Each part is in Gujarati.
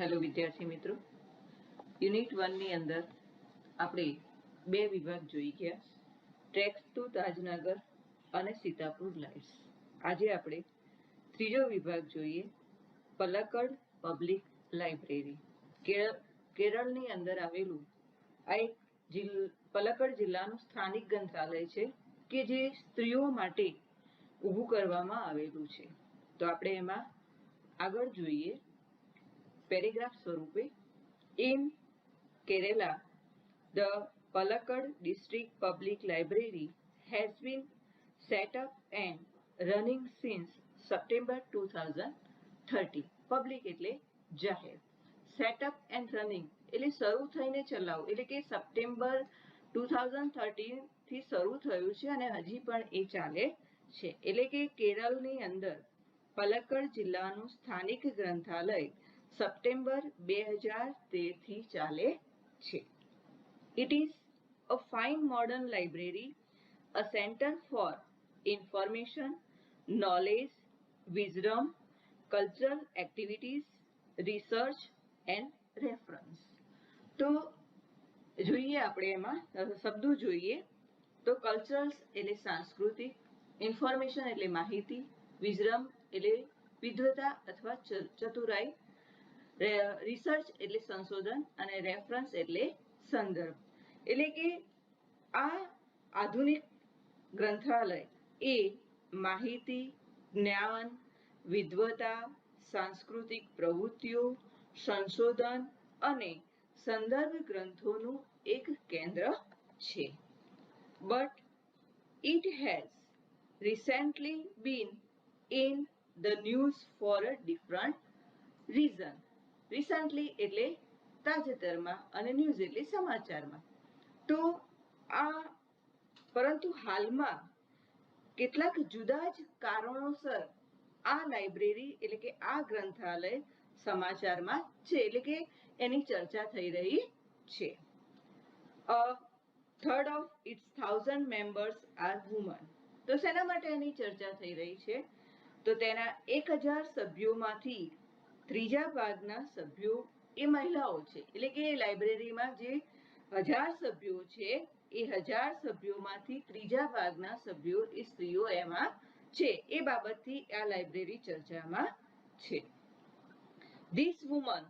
હેલો વિદ્યાર્થી મિત્રો, યુનિટ 1 ની અંદર આપણે બે વિભાગ જોઈ ગયા, ટ્રેક્સ ટુ તાજનગર અને સીતાપુર લાઇટ્સ. આજે આપણે ત્રીજો વિભાગ જોઈએ, પલક્કડ પબ્લિક લાઇબ્રેરી. કેરળની અંદર આવેલું આ એક પલક્કડ જિલ્લાનું સ્થાનિક ગ્રંથાલય છે કે જે સ્ત્રીઓ માટે ઊભું કરવામાં આવેલું છે. તો આપણે એમાં આગળ જોઈએ પેરેગ્રાફ સ્વરૂપે. In Kerala, the Palakkad District Public Library has been set up and running since September 2013. Public એટલે જાહેર. સેટઅપ એન્ડ રનિંગ એટલે શરૂ થઈને ચલાવવું, એટલે કે સપ્ટેમ્બર 2013 થી શરૂ થયું છે અને હજી પણ એ ચાલે છે. એટલે કે કેરળની અંદર પલક્કડ જિલ્લાનું સ્થાનિક ગ્રંથાલય સપ્ટેમ્બર 2013 થી ચાલે છે. It is a fine modern library, a center for information, knowledge, wisdom, cultural activities, research and reference. તો જોઈએ આપણે એમાં શબ્દો જોઈએ તો કલ્ચરલ્સ એટલે સાંસ્કૃતિક, ઇન્ફોર્મેશન એટલે માહિતી, વિઝડમ એટલે વિદ્વતા અથવા ચતુરાઈ, રિસર્ચ એટલે સંશોધન અને રેફરન્સ એટલે સંદર્ભ. એટલે કે આ આધુનિક ગ્રંથાલય એ માહિતી, જ્ઞાન, વિદ્વતા, સાંસ્કૃતિક પ્રવૃત્તિઓ, સંશોધન અને સંદર્ભ ગ્રંથોનું એક કેન્દ્ર છે. But it has recently been in the news for a different reason. Recently એટલે તાજેતરમાં અને ન્યૂઝ એટલે સમાચારમાં. તો આ પરંતુ હાલમાં કેટલાક જુદા જ કારણોસર આ લાઇબ્રેરી એટલે કે આ ગ્રંથાલય સમાચારમાં છે, એટલે કે એની ચર્ચા થઈ રહી છે. A third of its 1000 members are women. તો શેના માટે એની ચર્ચા થઈ રહી છે? તો તેના 1000 સભ્યોમાંથી ત્રીજા ભાગના સભ્યો એ મહિલાઓ છે. એટલે કે લાઇબ્રેરીમાં જે 1000 સભ્યો છે એ 1000 સભ્યોમાંથી ત્રીજા ભાગના સભ્યો એ સ્ત્રીઓ એમાં છે. એ બાબતથી આ લાઇબ્રેરી ચર્ચામાં છે. This woman,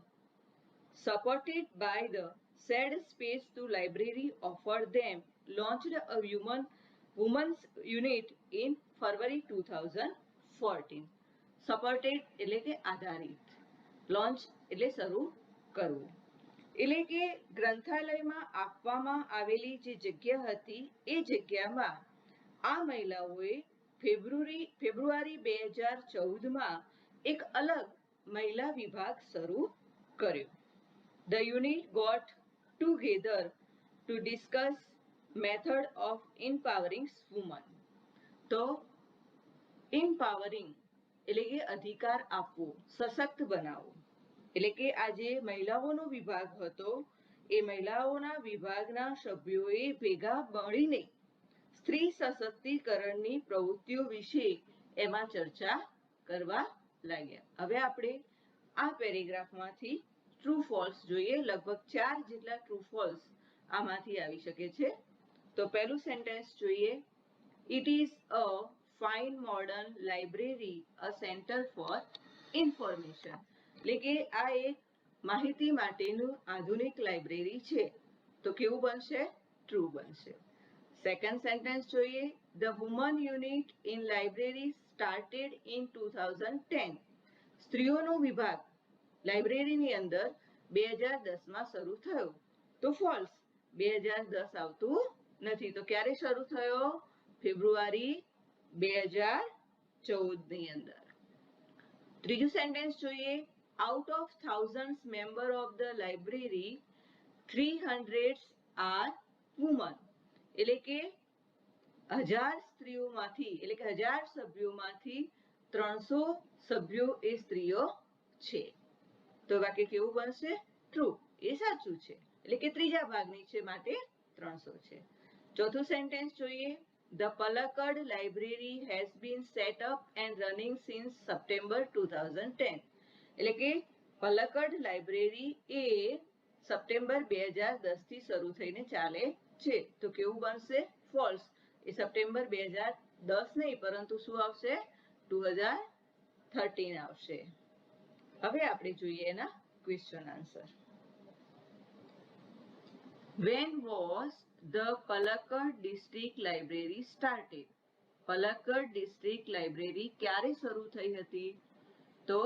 supported by the said space to library offered them, launched a women's unit in February 2014. Supported એટલે કે આધારિત, લોન્ચ એટલે શરૂ કરવું. એટલે કે ગ્રંથાલયમાં આપવામાં આવેલી જે જગ્યા હતી એ જગ્યામાં આ મહિલાઓએ ફેબ્રુઆરી 2014માં એક અલગ મહિલા વિભાગ શરૂ કર્યો. The unit got together to discuss method of empowering women. તો empowering એટલે કે અધિકાર આપવો, સશક્ત બનાવવો. એટલે કે આ જે મહિલાઓનો વિભાગ હતો એ મહિલાઓના વિભાગના સભ્યોએ ભેગા મળીને સ્ત્રી સશક્તિકરણની પ્રવૃત્તિઓ વિશે એમાં ચર્ચા કરવા લાગ્યા. હવે આપણે આ પેરેગ્રાફમાંથી ટ્રુ ફોલ્સ જોઈએ. લગભગ 4 જેટલા ટ્રુ ફોલ્સ આમાંથી આવી શકે છે. તો પહેલું સેન્ટેન્સ જોઈએ. It is a fine modern library, a center for information. એટલે કે આ એક માહિતી માટેનું આધુનિક લાઇબ્રેરી છે. તો કેવું બનશે? ટ્રુ બનશે. સેકન્ડ સેન્ટેન્સ જોઈએ. The women unit in library started in 2010. સ્ત્રીઓનો વિભાગ લાઇબ્રેરીની અંદર 2010માં શરૂ થયો. તો ફોલ્સ, 2010 આવતું નથી. તો ક્યારે શરૂ થયો? ફેબ્રુઆરી 2014ની અંદર. ત્રીજું સેન્ટેન્સ જોઈએ. Out of thousands member of the library, 300 are women. એટલે કે 1000 સ્ત્રીઓમાંથી એટલે કે 1000 સભ્યોમાંથી 300 સભ્યો એ સ્ત્રીઓ છે. તો વાક્ય કેવું બનશે? ટ્રુ. એ સાચું છે. એટલે કે ત્રીજા ભાગની છે માટે 300 છે. ચોથું સેન્ટેન્સ જોઈએ. The Palakkad library has been set up and running since September 2010. એટલે કે પલક્કડ લાઇબ્રેરી એ સપ્ટેમ્બર 2010 થી શરૂ થઈને ચાલે છે. તો કેવું બનશે? ફોલ્સ. એ સપ્ટેમ્બર 2010 નહીં, પરંતુ શું આવશે? 2013 આવશે. હવે આપણે જોઈએ એના question answer. When was the Palakkad District Library started? Palakkad district library ક્યારે શરૂ થઈ હતી? તો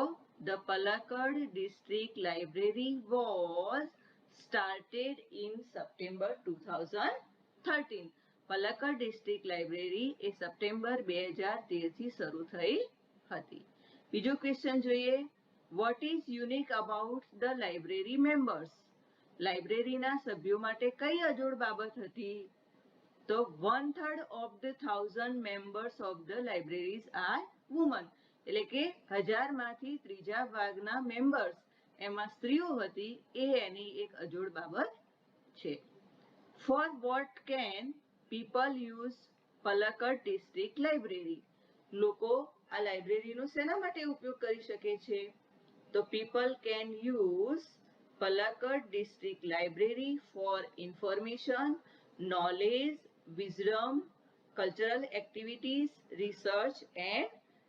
the Palakkad District Library was started in September 2013. Palakkad district library A September 2013 થી શરૂ થઈ હતી. બીજો ક્વેશ્ચન જોઈએ. What is unique about the library members? લાઇબ્રેરીના સભ્યો માટે કઈ અજોડ બાબત હતી? તો 1/3 of the 1000 members of the libraries are women. એટલે કે 1000 માંથી ત્રીજા ભાગના મેમ્બર્સ એમાં સ્ત્રીઓ હતી, એ એની એક અજોડ બાબત છે. For what can people use Palakkad District Library? લોકો આ લાઇબ્રેરીનો શેના માટે ઉપયોગ કરી શકે છે? તો people can use Palakkad District Library for information, knowledge, wisdom, cultural activities, research and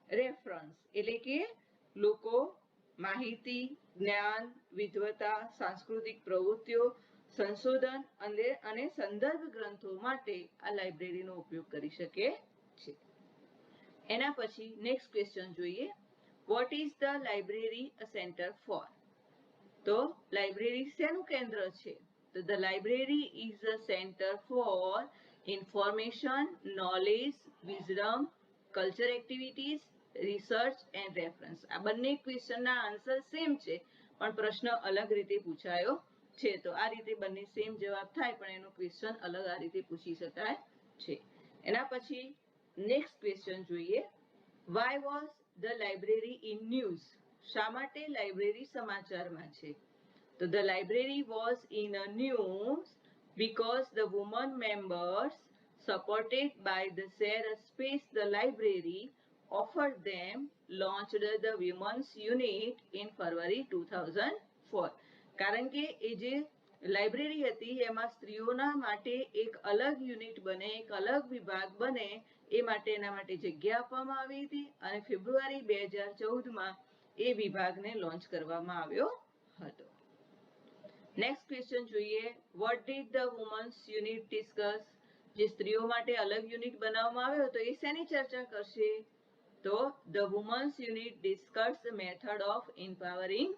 reference. એટલે કે લોકો માહિતી, જ્ઞાન, વિદ્વતા, સાંસ્કૃતિક પ્રવૃત્તિઓ, સંશોધન અને સંદર્ભ ગ્રંથો માટે આ લાઇબ્રેરીનો ઉપયોગ કરી શકે છે. એના પછી નેક્સ્ટ ક્વેશ્ચન જોઈએ. What is the library a centre for? તો લાઇબ્રેરી શેનું કેન્દ્ર છે? તો the library is a centre for information, knowledge, wisdom, culture activities, research and reference. આ બંને ક્વેશ્ચનના આન્સર સેમ છે, પણ પ્રશ્ન અલગ રીતે પૂછાયો છે. તો આ રીતે બંને સેમ જવાબ થાય, પણ એનો ક્વેશ્ચન અલગ આ રીતે પૂછી શકાય છે. એના પછી નેક્સ્ટ ક્વેશ્ચન જોઈએ. Why was the library in news? શા માટે લાઇબ્રેરી સમાચારમાં છે? તો the library was in a news because the women members supported by the share space the library offered them launched the women's unit in February 2004. કારણ કે એ જે લાઇબ્રેરી હતી એમાં સ્ત્રીઓના માટે એક અલગ યુનિટ બને, એક અલગ વિભાગ બને, એ માટે એના માટે જગ્યા આપવામાં આવી હતી અને ફેબ્રુઆરી 2014માં એ વિભાગને લોન્ચ કરવામાં આવ્યો હતો. નેક્સ્ટ ક્વેશ્ચન જોઈએ. What did the women's unit discuss? જે સ્ત્રીઓ માટે અલગ યુનિટ બનાવવામાં આવ્યો હતો એ શેની ચર્ચા કરશે? તો the women's unit discuss method of empowering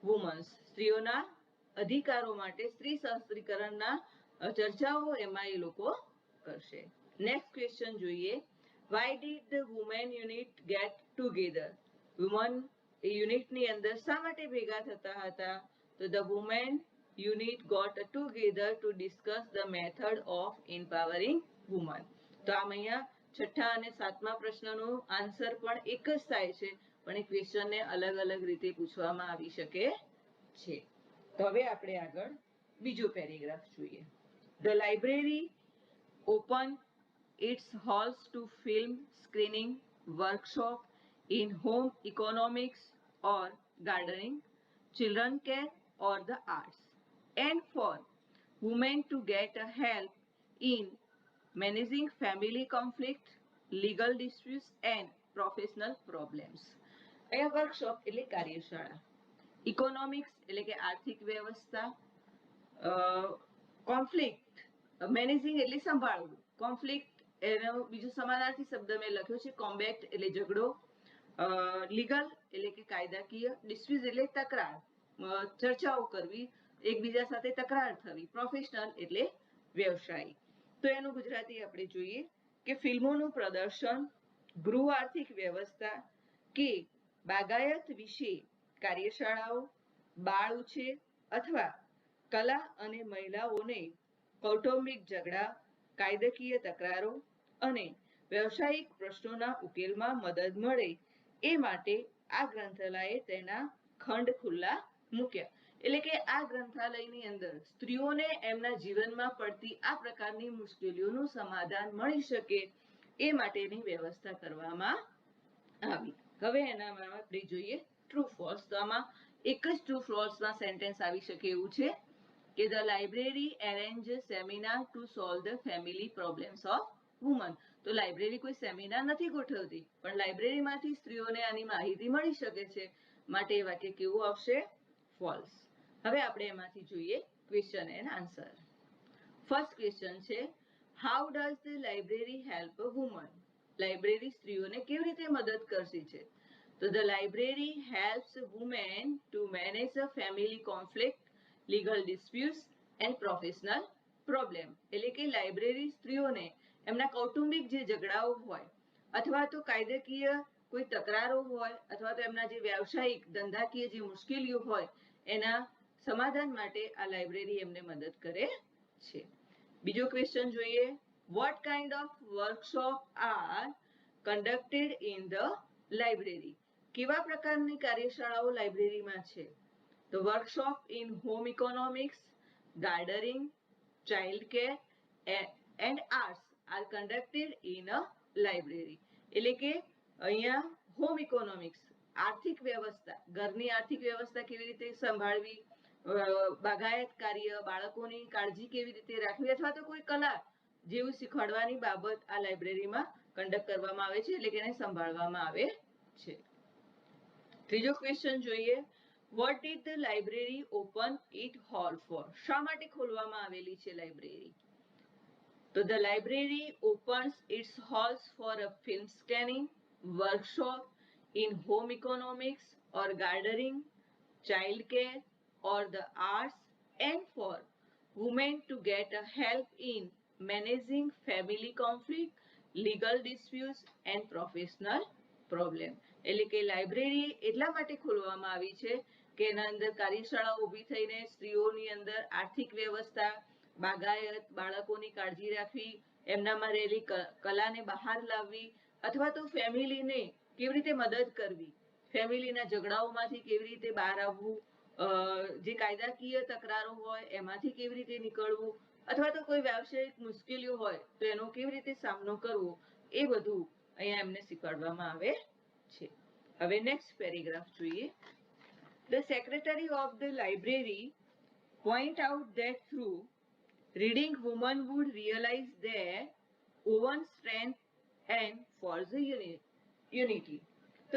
women's. સ્ત્રીઓના અધિકારો માટે સ્ત્રી સશક્તિકરણના ચર્ચાઓ એમાં એ લોકો કરશે. નેક્સ્ટ ક્વેશ્ચન જોઈએ. Why did the women unit get together? Woman યુનિટની અંદર શા માટે ભેગા થતા હતા? તો the women unit got together to discuss the method of empowering women. તો આમ અહીંયા છઠ્ઠા અને સાતમા પ્રશ્નનો આન્સર પણ એક જ થાય છે, પણ એ ક્વેશ્ચનને અલગ અલગ રીતે પૂછવામાં આવી શકે છે. તો હવે આપણે આગળ બીજો પેરેગ્રાફ જોઈએ. The library open its halls to film screening, workshop, in home economics or gardening, children care or the arts, and for women to get help in managing family conflict, legal disputes and professional problems. અહીંયા વર્કશોપ એટલે કાર્યશાળા, ઇકોનોમિક્સ એટલે કે આર્થિક વ્યવસ્થા, કોન્ફ્લિક્ટ મેનેજિંગ એટલે સંભાળવું, કોન્ફ્લિક્ટ એનો બીજો સમાનાર્થી શબ્દ મેં લખ્યો છે કોમ્બેક્ટ એટલે ઝઘડો, લીગલ એટલે કે કાયદાકીય, ડિસ્પ્યુટ એટલે તકરાર, ચર્ચાઓ કરવી, એકબીજા સાથે તકરાર થવી, પ્રોફેશનલ એટલે વ્યવસાયિક. તો એનું ગુજરાતી આપણે જોઈએ કે ફિલ્મોનું પ્રદર્શન, ગૃહ આર્થિક વ્યવસ્થા કે બાગાયત વિશે કાર્યશાળાઓ, બાળ ઉછેર અથવા કલા અને મહિલાઓને કૌટુંબિક ઝઘડા, કાયદાકીય તકરારો અને વ્યવસાયિક પ્રશ્નોના ઉકેલમાં મદદ મળે એ માટે આ ગ્રંથાલયે તેના ખંડ ખુલ્લા મૂક્યા. એટલે કે આ ગ્રંથાલયની અંદર સ્ત્રીઓને એમના જીવનમાં પડતી આ પ્રકારની મુશ્કેલીઓનું સમાધાન મળી શકે એ માટેની વ્યવસ્થા કરવામાં આવી. હવે એનામાં આપણે જોઈએ ટ્રુ ફોલ્સ. તો આમાં એક જ ટ્રુ ફોલ્સમાં સેન્ટેન્સ આવી શકે એવું છે કે the library arrange seminar to solve the family problems of woman. તો લાઇબ્રેરી કોઈ સેમિનાર નથી ગોઠવતી, પણ લાઇબ્રેરીમાંથી સ્ત્રીઓને આની માહિતી મળી શકે છે, માટે એ વાક્ય કેવું આવશે? ફોલ્સ. હવે આપણે એમાંથી જોઈએ question and answer. First question છે, how does the library help woman? Library સ્ત્રીઓને કેવી રીતે મદદ કરશે છે? તો the library helps women to manage the family conflict, legal disputes and professional problem. એટલે કે લાઇબ્રેરી સ્ત્રીઓને એમના કૌટુંબિક જે ઝઘડાઓ હોય અથવા તો કાયદાકીય કોઈ તકરારો હોય અથવા તો એમના જે વ્યવસાયિક ધંધાકીય જે મુશ્કેલીઓ હોય એના સમાધાન માટે આ લાઇબ્રેરી એમને મદદ કરે છે. બીજો ક્વેશ્ચન જોઈએ, what kind of workshop are conducted in the library? કેવા પ્રકારની કાર્યશાળાઓ લાઇબ્રેરીમાં છે? તો workshop in home economics, gardening, child care and arts are conducted in a library. એટલે કે અહીંયા હોમ ઇકોનોમિક્સ, આર્થિક વ્યવસ્થા, ઘરની આર્થિક વ્યવસ્થા કેવી રીતે સંભાળવી, બાગાયત કાર્ય, બાળકોની કાળજી કેવી રીતે રાખવી, અથવા તો કોઈ કલા જેવું શીખવાડવાની બાબત આ લાઇબ્રેરીમાં કન્ડક્ટ કરવામાં આવે છે, એટલે કે એને સંભાળવામાં આવે છે. ત્રીજો ક્વેશ્ચન જોઈએ, what did the library open it hall for? શા માટે ખોલવામાં આવેલી છે લાઇબ્રેરી? તો the library opens its halls for a film scanning, workshop in home economics or gardening, child care or the arts, and for women to get a help in managing family conflict, legal disputes and professional problem. એટલે કે લાઇબ્રેરી એટલા માટે ખોલવામાં આવી છે કે એના અંદર કાર્યશાળા ઊભી થઈને સ્ત્રીઓની અંદર આર્થિક વ્યવસ્થા, બાગાયત, બાળકોની કાળજી રાખવી, એમનામાં રહેલી કલાને બહાર લાવવી અથવા તો ફેમિલીને કેવી રીતે મદદ કરવી, ફેમિલીના ઝઘડાઓમાંથી કેવી રીતે બહાર આવવું, જે કાયદાકીય તકરારો હોય એમાંથી કેવી રીતે નીકળવું અથવા તો કોઈ વ્યવસાયિક મુશ્કેલીઓ હોય તો એનો કેવી રીતે સામનો કરવો, એ બધું અહીંયા એમને શીખવાડવામાં આવે છે. હવે નેક્સ્ટ પેરેગ્રાફ જોઈએ. The secretary of the library point out that through reading women would realise their own strength and for the unity. તો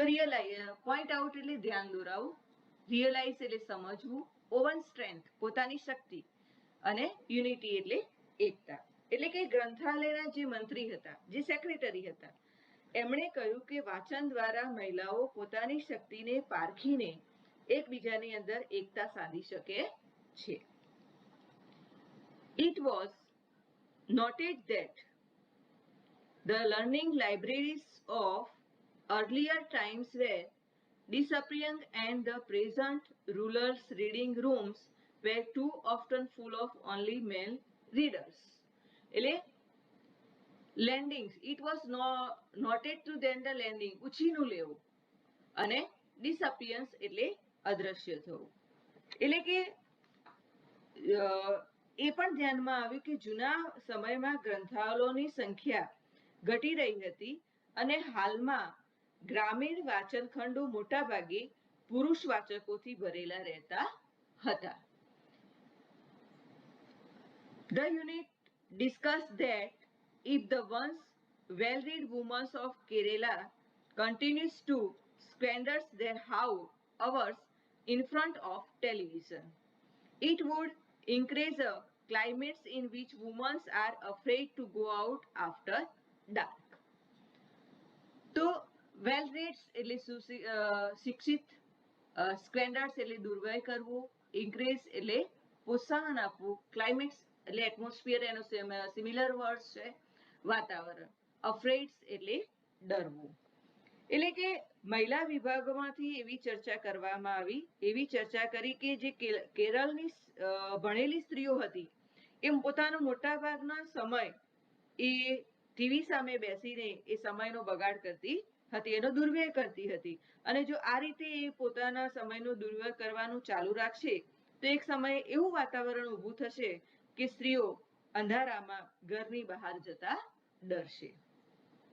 પોઈન્ટ આઉટ એટલે ધ્યાન દોરાવું, રિયલાઇઝ એટલે સમજવું, ઓવન સ્ટ્રેન્થ પોતાની શક્તિ, અને યુનિટી એટલે એકતા. એટલે કે ગ્રંથાલયના જે મંત્રી હતા, જે સેક્રેટરી હતા, એમણે કહ્યું કે વાંચન દ્વારા મહિલાઓ પોતાની શક્તિને પારખીને એકબીજાની અંદર એકતા સાધી શકે છે. It was noted that the learning libraries of earlier times were disappearing and the present rulers' reading rooms were too often full of only male readers. એટલે landings, it was noted to then the landing, ઉછીનું લેવું, અને ડિસઅપિયરન્સ એટલે અદ્રશ્ય થવું. એટલે કે એ પણ ધ્યાનમાં આવ્યું કે જૂના સમયમાં ગ્રંથાલયોની સંખ્યા ઘટી રહી હતી અને હાલમાં ગ્રામીણ વાચનખંડો મોટા ભાગે પુરુષ વાચકોથી ભરેલા રહેતા હતા. The unit discussed that if the once well-read women of Kerala continues to squander their hours in front of television, it would increase the climates in which women are afraid to go out after dark. તો વેલ રેડ્સ એટલે શિક્ષિત, સ્ક્વેન્ડર્સ એટલે દુર્વ્યય કરવું, ઇન્ક્રીઝ એટલે પ્રોત્સાહન આપવું, ક્લાઇમેટ્સ એટલે એટમોસ્ફિયર એનો સિમિલર વર્ડ છે, વાતાવરણ, અફ્રેડ્સ એટલે ડરવું. એટલે કે મહિલા વિભાગમાંથી એવી ચર્ચા કરવામાં આવી, એવી ચર્ચા કરી કે જે કેરળની ભણેલી સ્ત્રીઓ હતી એ પોતાનો મોટા ભાગના સમય એ ટીવી સામે બેસીને એ સમયનો બગાડ કરતી હતી, એનો દુર્વ્યય કરતી હતી. અને જો આ રીતે એ પોતાના સમયનો દુર્વ્યય કરવાનું ચાલુ રાખશે તો એક સમયે એવું વાતાવરણ ઊભું થશે કે સ્ત્રીઓ અંધારામાં ઘરની બહાર જતા ડરશે.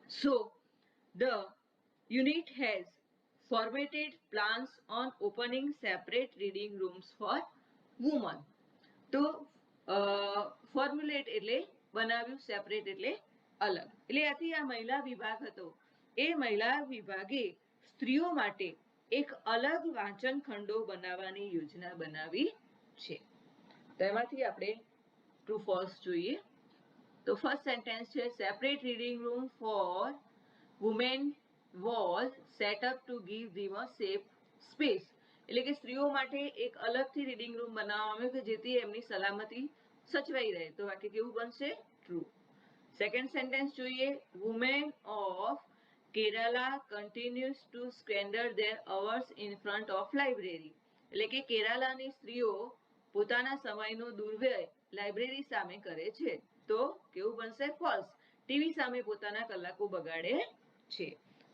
So the unit has formulated plans on opening separate reading rooms for women. તો ફોર્મ્યુલેટ એટલે બનાવ્યું, સેપરેટ એટલે અલગ. એટલે આથી આ મહિલા વિભાગ હતો એ મહિલા વિભાગે સ્ત્રીઓ માટે એક અલગ વાંચન ખંડો બનાવવાની યોજના બનાવી છે. તો એમાંથી આપણે ટ્રુ ફોલ્સ જોઈએ. તો ફર્સ્ટ સેન્ટેન્સ છે separate reading room for women was set up to give them a safe space. એટલે કે સ્ત્રીઓ માટે એક અલગથી રીડિંગ રૂમ બનાવવામાં આવ્યો કે જેથી એમની સલામતી સચવાઈ રહે. તો વાક્ય કેવું બનશે? ટ્રુ. સેકન્ડ સેન્ટેન્સ જોઈએ. Women of Kerala continues to squander their hours in front of library. એટલે કે કેરાલાની સ્ત્રીઓ પોતાના સમયનો દુર્વ્યય લાઇબ્રેરી સામે કરે છે. તો કેવું બનશે? ફોલ્સ. ટીવી સામે પોતાના કલાકો બગાડે છે.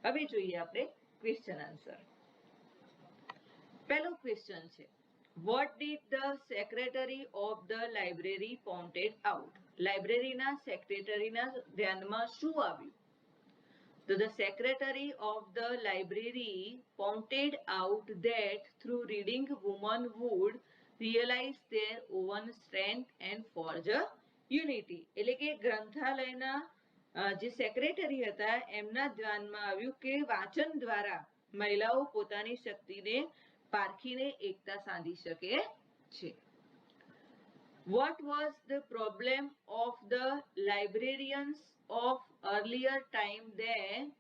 હવે જોઈએ આપણે ક્વેશ્ચન આન્સર. પહેલો ક્વેશ્ચન છે what did the secretary of the library pointed out. લાઇબ્રેરીના સેક્રેટરીના ધ્યાનમાં શું આવ્યું? તો the secretary of the library pointed out that through reading women would realize their own strength and forge a unity. એટલે કે ગ્રંથાલયના જે સેક્રેટરી હતા એમના ધ્યાનમાં આવ્યું કે વાંચન દ્વારા મહિલાઓ પોતાની શક્તિને પારખીને એકતા સાધી શકે છે. What was the problem of the librarians of earlier time then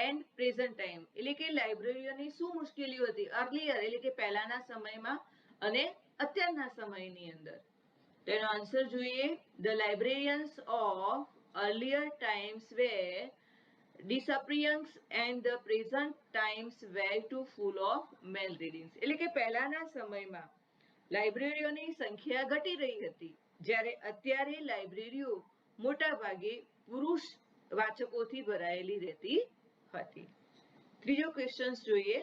and present time? એટલે કે લાઇબ્રેરીઓની શું મુશ્કેલીઓ હતી? અર્લિયર એટલે કે પહેલાના સમયમાં અને અત્યારના સમયની અંદર. તેનો આન્સર જોઈએ. The librarians of earlier times were disappearing and the present times were too full of male readings. એટલે કે પહેલાના સમયમાં લાઇબ્રેરીઓની સંખ્યા ઘટી રહી હતી જ્યારે અત્યારે લાઇબ્રેરીઓ મોટા ભાગે પુરુષ વાચકોથી ભરાયેલી રહેતી હતી. ત્રીજો ક્વેશ્ચન જોઈએ.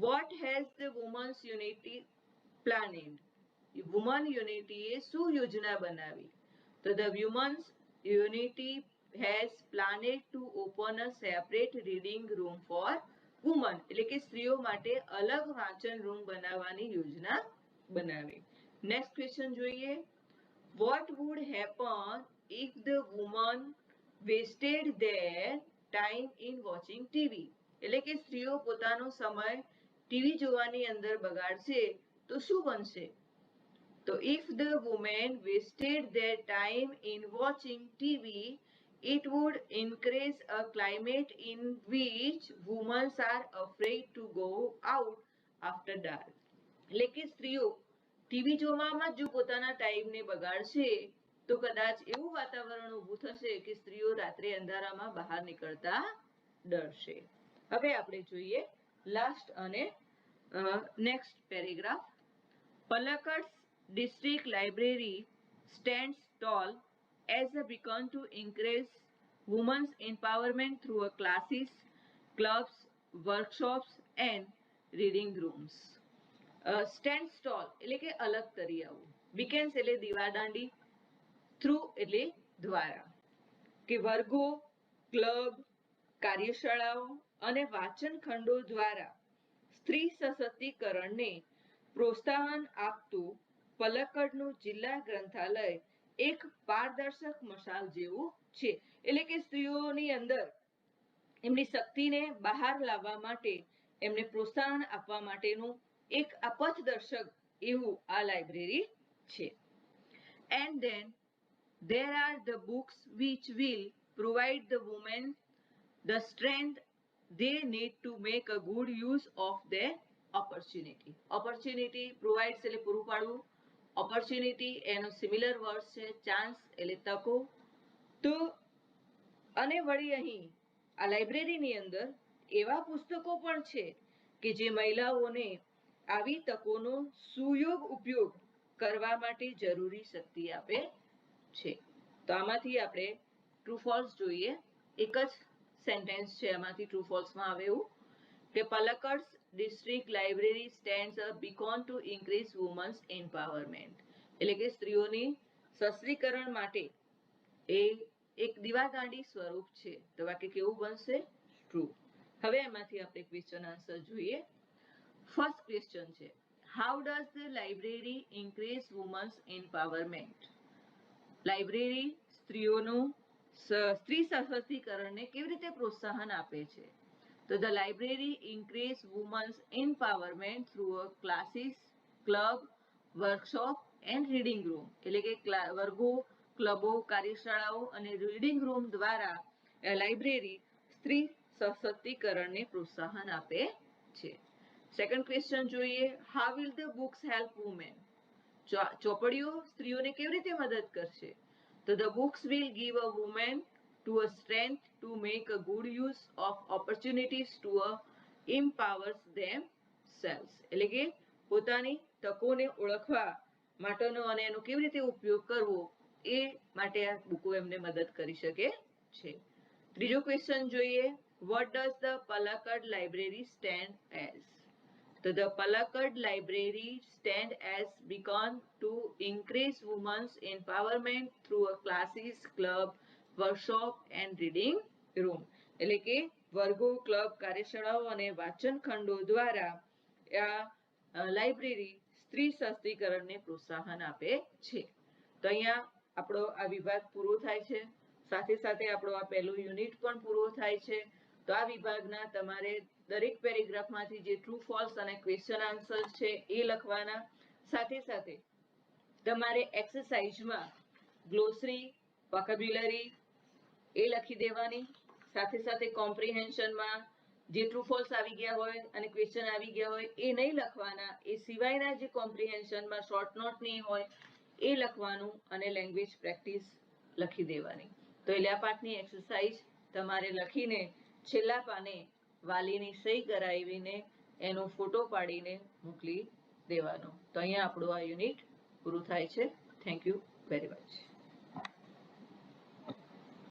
What has the women's unity planning. Woman યુનિટીએ શું યોજના બનાવી? તો the women's unity has planned to open a separate reading room for woman. એટલે કે સ્ત્રીઓ માટે અલગ વાંચન રૂમ બનાવવાની યોજના બનાવી. નેક્સ્ટ ક્વેશ્ચન જોઈએ. What would happen if the woman vested their time in watching TV. એટલે કે સ્ત્રીઓ પોતાનો સમય ટીવી જોવાની અંદર બગાડશે તો શું બનશે? તો if the women wasted their time in watching TV it would encourage a climate in which women are afraid to go out after dark. એટલે કે સ્ત્રીઓ ટીવી જોવામાં જો પોતાના ટાઈમને બગાડશે તો કદાચ એવું વાતાવરણ ઊભું થશે કે સ્ત્રીઓ રાત્રે અંધારામાં બહાર નીકળતા ડરશે. હવે આપણે જોઈએ લાસ્ટ અને નેક્સ્ટ પેરેગ્રાફ. પલક્કડ's district library stands tall as a beacon to encourage women's empowerment through classes, clubs, workshops and reading rooms. Stand stall એટલે કે અલગ તરી આવું. બીકેન્સ એટલે દીવાદાંડી. થ્રુ એટલે દ્વારા. કે વર્ગો, ક્લબ, કાર્યશાળાઓ અને વાંચન ખંડો દ્વારા સ્ત્રી સશક્તિકરણને પ્રોત્સાહન આપતું પલક્કડનું જિલ્લા ગ્રંથાલય એક પારદર્શક મશાલ જેવું છે. એટલે કે સ્ત્રીઓની અંદર એમની શક્તિને બહાર લાવવા માટે એમને પ્રોત્સાહન આપવા માટેનું એક આ પથદર્શક એવું આ લાઇબ્રેરી છે. And then there are the books which will provide the women the strength they need to make a good use of their opportunity. Opportunity provides એટલે પૂરું પાડવું. opportunity એનો સિમિલર વર્ડ છે ચાન્સ એટલે તકો. તો અને વળી અહીં આ લાઇબ્રેરીની અંદર એવા પુસ્તકો પણ છે કે જે મહિલાઓને આવી તકોનો સુયોગ ઉપયોગ કરવા માટે જરૂરી શક્તિ આપે છે. તો આમાંથી આપણે ટ્રુ ફોલ્સ જોઈએ. એક જ સેન્ટેન્સ છે આમાંથી ટ્રુ ફોલ્સમાં આવે એવું કે પલક્કડ's district library stands a beacon to increase women's empowerment. એટલે કે સ્ત્રીઓની સશક્તિકરણ માટે એ એક દીવાદાંડી સ્વરૂપ છે. તો વાક્ય કેવું બનશે? ટ્રુ. હવે એમાંથી આપણે ક્વેશ્ચન આન્સર જોઈએ. ફર્સ્ટ ક્વેશ્ચન છે, how does the library increase women's empowerment? Library સ્ત્રી સશક્તિકરણને કેવી રીતે પ્રોત્સાહન આપે છે? તો the library increase women's empowerment through classes, club, workshop and reading room. એટલે કે વર્ગો, ક્લબો, કાર્યશાળાઓ અને રીડિંગ રૂમ દ્વારા લાઇબ્રેરી સ્ત્રી સશક્તિકરણને પ્રોત્સાહન આપે છે. સેકન્ડ ક્વેશ્ચન જોઈએ, how will the books help women? ચોપડીઓ સ્ત્રીઓને કેવી રીતે મદદ કરશે? તો the books will give a women to a strength to make a good use of opportunities to a empowers themselves. એટલે કે પોતાની તકોને ઓળખવા માટેનો અને એનો કેવી રીતે ઉપયોગ કરવો એ માટે આ બુકો એમને મદદ કરી શકે છે. ત્રીજો ક્વેશ્ચન જોઈએ, what does the Palakkad library stand as? તો the Palakkad library stand as beacon to increase women's empowerment through a classes, club, workshop and reading room. એટલે કે વર્ગો, ક્લબ, કાર્યશાળાઓ અને વાંચન ખંડો દ્વારા આ લાઇબ્રેરી સ્ત્રી સશક્તિકરણને પ્રોત્સાહન આપે છે. તો અહીંયા આપણો આ વિભાગ પૂરો થાય છે. સાથે સાથે આપણો આ પહેલું યુનિટ પણ પૂરો થાય છે. તો આ વિભાગના તમારે દરેક પેરેગ્રાફમાંથી જે ટ્રુ ફોલ્સ અને ક્વેશ્ચન આન્સર છે એ લખવાના. સાથે સાથે તમારે એક્સરસાઇઝમાં ગ્લોસરી, વોકેબ્યુલરી એ લખી દેવાની. સાથે સાથે કોમ્પ્રિહેન્શનમાં જે ટ્રુ ફોલ્સ આવી ગયા હોય અને ક્વેશ્ચન આવી ગયા હોય એ નહીં લખવાના. એ સિવાયના જે કોમ્પ્રિહેન્શનમાં શોર્ટ નોટ નહીં હોય એ લખવાનું અને લેંગ્વેજ પ્રેક્ટિસ લખી દેવાની. તો એટલે આ પાઠની એક્સરસાઇઝ તમારે લખીને છેલ્લા પાને વાલીની સહી કરાવીને એનો ફોટો પાડીને મોકલી દેવાનો. તો અહીંયા આપણું આ યુનિટ પૂરું થાય છે. Thank you very much.